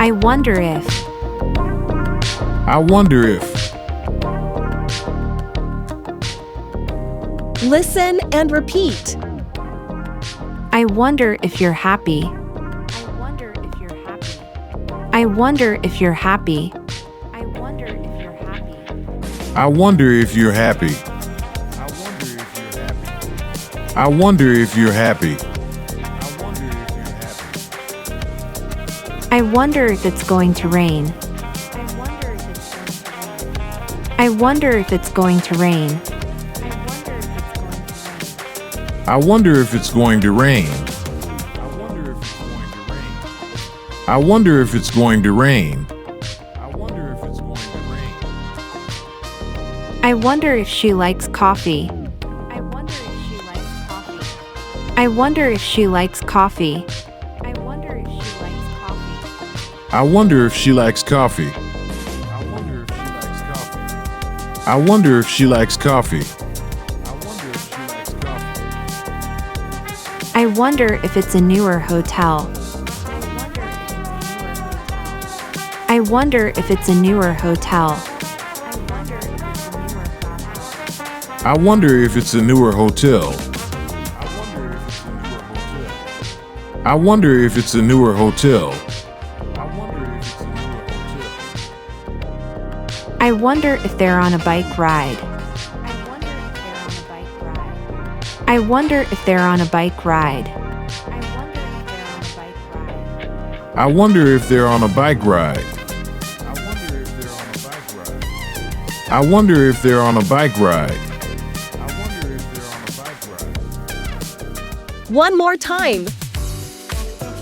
I wonder if. I wonder if. Listen and repeat. I wonder if you're happy. I wonder if you're happy. I wonder if you're happy. I wonder if you're happy. I wonder if you're happy. I wonder if it's going to rain. I wonder if it's going to rain. I wonder if it's going to rain. I wonder if it's going to rain. I wonder if she likes coffee. I wonder if she likes coffee. I wonder if she likes coffee. I wonder if she likes coffee. I wonder if it's a newer hotel. I wonder if it's a newer hotel. I wonder if it's a newer hotel. I wonder if it's a newer hotel. I wonder if they're on a bike ride. I wonder if they're on a bike ride. I wonder if they're on a bike ride. I wonder if they're on a bike ride. One more time.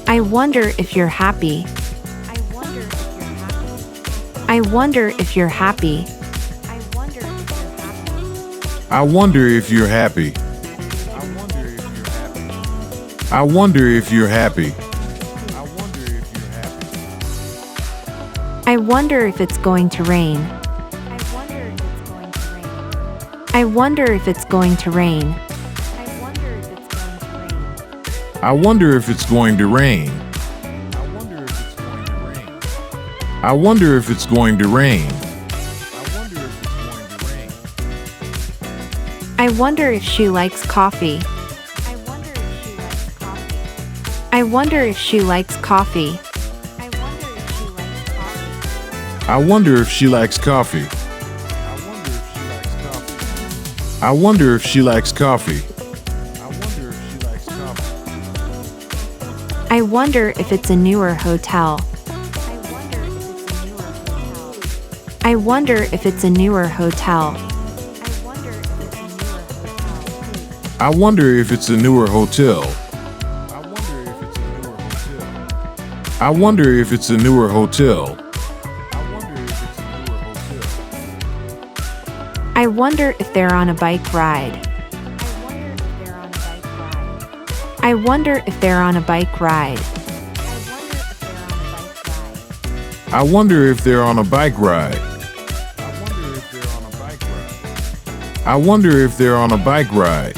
I wonder if you're happy. I wonder if you're happy. I wonder if you're happy. I wonder if you're happy. I wonder if it's going to rain. I wonder if it's going to rain. I wonder if it's going to rain. I wonder if it's going to rain. I wonder if she likes coffee. I wonder if she likes coffee. I wonder if she likes coffee. I wonder if she likes coffee. I wonder if it's a newer hotel. I wonder if it's a newer hotel. I wonder if it's a newer hotel. I wonder if it's a newer hotel. I wonder if they're on a bike ride. I wonder if they're on a bike ride. I wonder if they're on a bike ride. I wonder if they're on a bike ride.